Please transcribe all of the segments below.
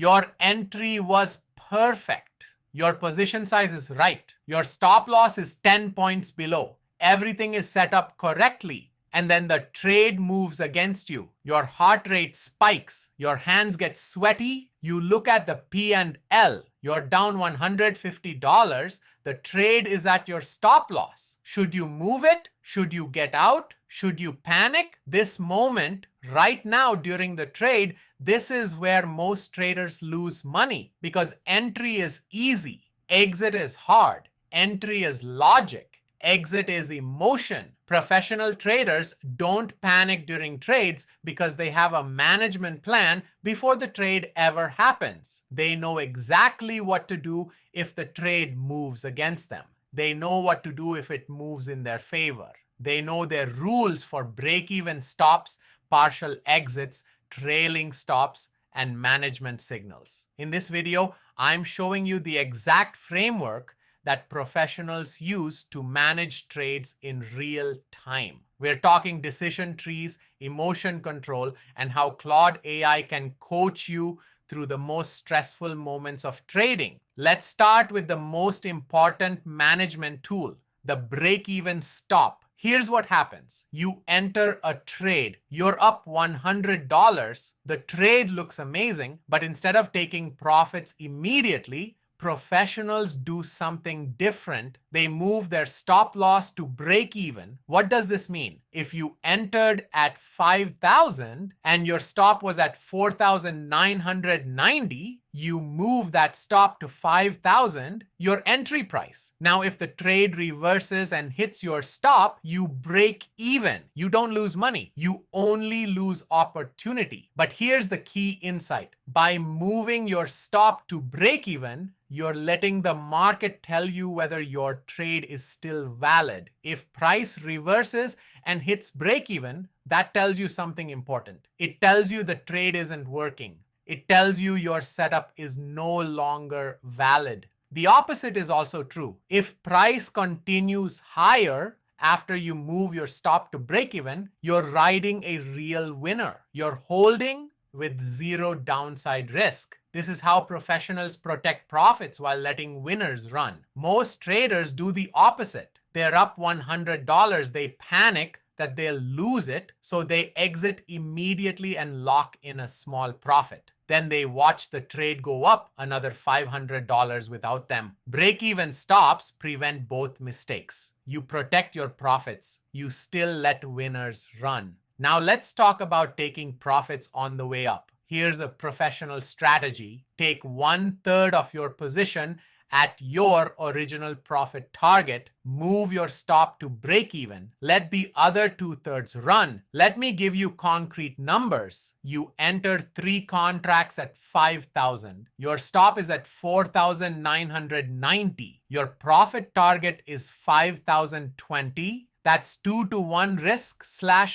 Your entry was perfect. Your position size is right. Your stop loss is 10 points below. Everything is set up correctly. And then the trade moves against you. Your heart rate spikes. Your hands get sweaty. You look at the P&L. You're down $150. The trade is at your stop loss. Should you move it? Should you get out? Should you panic? This moment, right now during the trade, this is where most traders lose money because entry is easy. Exit is hard. Entry is logic. Exit is emotion. Professional traders don't panic during trades because they have a management plan before the trade ever happens. They know exactly what to do if the trade moves against them. They know what to do if it moves in their favor. They know their rules for break-even stops, partial exits, trailing stops, and management signals. In this video, I'm showing you the exact framework that professionals use to manage trades in real time. We're talking decision trees, emotion control, and how Claude AI can coach you through the most stressful moments of trading. Let's start with the most important management tool, the break-even stop. Here's what happens. You enter a trade. You're up $100. The trade looks amazing, but instead of taking profits immediately, professionals do something different. They move their stop loss to break even. What does this mean? If you entered at 5,000 and your stop was at 4,990, you move that stop to 5,000, your entry price. Now, if the trade reverses and hits your stop, you break even. You don't lose money. You only lose opportunity. But here's the key insight. By moving your stop to break even, you're letting the market tell you whether your trade is still valid. If price reverses and hits break even, that tells you something important. It tells you the trade isn't working. It tells you your setup is no longer valid. The opposite is also true. If price continues higher after you move your stop to break even, you're riding a real winner. You're holding with zero downside risk. This is how professionals protect profits while letting winners run. Most traders do the opposite. They're up $100. They panic that they'll lose it, so they exit immediately and lock in a small profit. Then they watch the trade go up another $500 without them. Break-even stops prevent both mistakes. You protect your profits. You still let winners run. Now let's talk about taking profits on the way up. Here's a professional strategy. Take 1/3 of your position at your original profit target. Move your stop to break even. Let the other 2/3 run. Let me give you concrete numbers. You enter 3 contracts at 5,000. Your stop is at 4,990. Your profit target is 5,020. That's 2-to-1 risk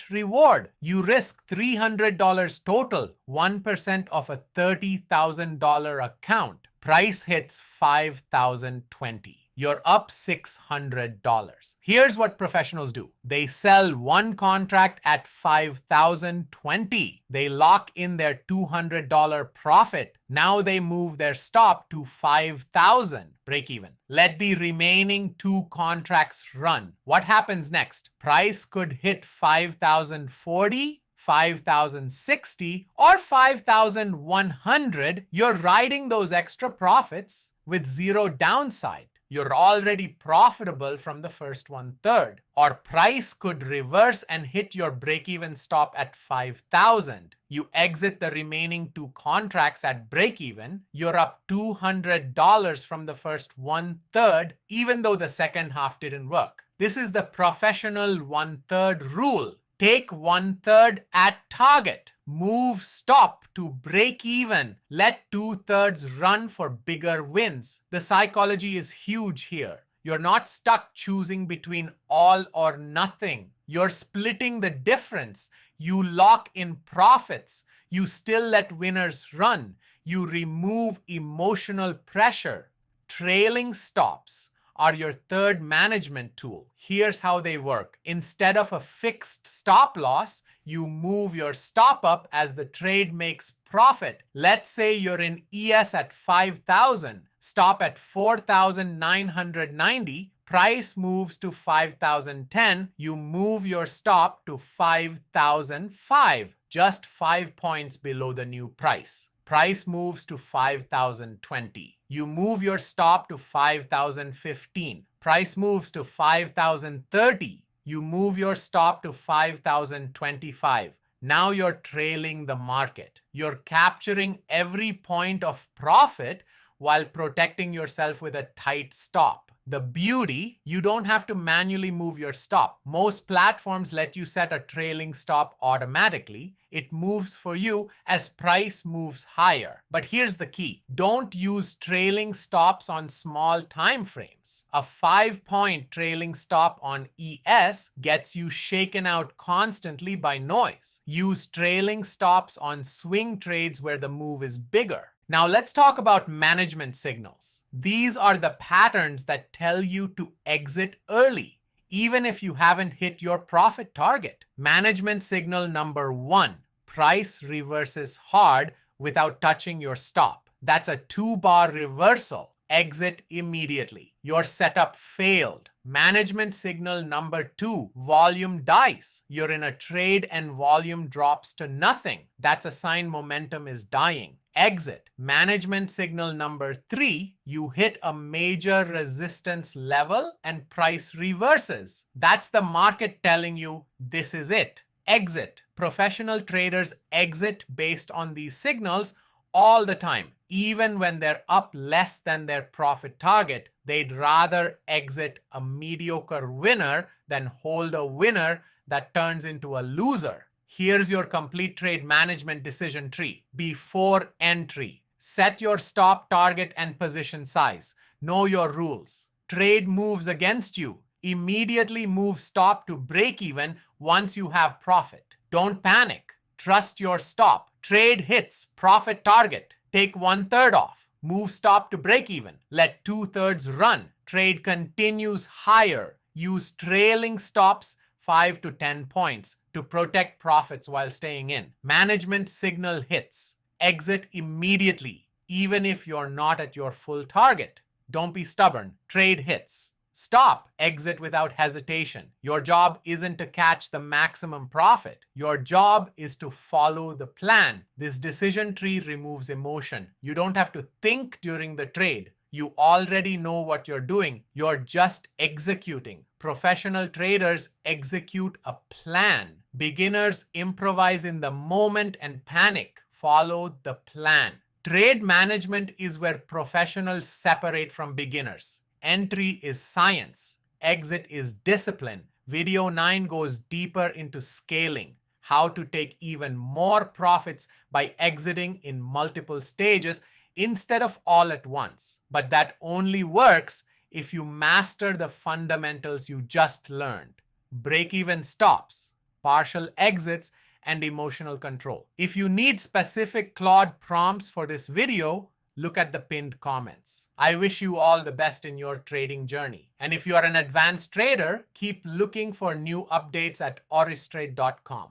/ reward. You risk $300 total, 1% of a $30,000 account. Price hits 5,020. You're up $600. Here's what professionals do. They sell 1 contract at 5,020. They lock in their $200 profit. Now they move their stop to 5,000. Break even. Let the remaining 2 contracts run. What happens next? Price could hit 5,040. 5,060 or 5,100, you're riding those extra profits with zero downside. You're already profitable from the first 1/3. Or price could reverse and hit your break-even stop at 5,000. You exit the remaining 2 contracts at break-even. You're up $200 from the first 1/3, even though the second half didn't work. This is the professional 1/3 rule. Take 1/3 at target. Move stop to break even. Let 2/3 run for bigger wins. The psychology is huge here. You're not stuck choosing between all or nothing. You're splitting the difference. You lock in profits. You still let winners run. You remove emotional pressure. Trailing stops are your third management tool. Here's how they work. Instead of a fixed stop loss, you move your stop up as the trade makes profit. Let's say you're in ES at 5,000, stop at 4,990, price moves to 5,010, you move your stop to 5,005, just 5 points below the new price. Price moves to 5,020. You move your stop to 5,015. Price moves to 5,030. You move your stop to 5,025. Now you're trailing the market. You're capturing every point of profit while protecting yourself with a tight stop. The beauty, you don't have to manually move your stop. Most platforms let you set a trailing stop automatically. It moves for you as price moves higher. But here's the key. Don't use trailing stops on small time frames. A 5-point trailing stop on ES gets you shaken out constantly by noise. Use trailing stops on swing trades where the move is bigger. Now let's talk about management signals. These are the patterns that tell you to exit early, even if you haven't hit your profit target. Management signal number 1, price reverses hard without touching your stop. That's a 2-bar reversal. Exit immediately. Your setup failed. Management signal number 2, volume dies. You're in a trade and volume drops to nothing. That's a sign momentum is dying. Exit. Management signal number 3, you hit a major resistance level and price reverses. That's the market telling you this is it. Exit. Professional traders exit based on these signals all the time. Even when they're up less than their profit target, they'd rather exit a mediocre winner than hold a winner that turns into a loser. Here's your complete trade management decision tree. Before entry, set your stop, target, and position size. Know your rules. Trade moves against you. Immediately move stop to break even once you have profit. Don't panic. Trust your stop. Trade hits profit target. Take 1/3 off. Move stop to break even. Let 2/3 run. Trade continues higher. Use trailing stops 5 to 10 points to protect profits while staying in. Management signal hits. Exit immediately, even if you're not at your full target. Don't be stubborn. Trade hits. Stop. Exit without hesitation. Your job isn't to catch the maximum profit. Your job is to follow the plan. This decision tree removes emotion. You don't have to think during the trade. You already know what you're doing. You're just executing. Professional traders execute a plan. Beginners improvise in the moment and panic. Follow the plan. Trade management is where professionals separate from beginners. Entry is science. Exit is discipline. Video 9 goes deeper into scaling, how to take even more profits by exiting in multiple stages instead of all at once. But that only works if you master the fundamentals you just learned. Break-even stops, partial exits, and emotional control. If you need specific Claude prompts for this video, look at the pinned comments. I wish you all the best in your trading journey. And if you are an advanced trader, keep looking for new updates at OrisTrade.com.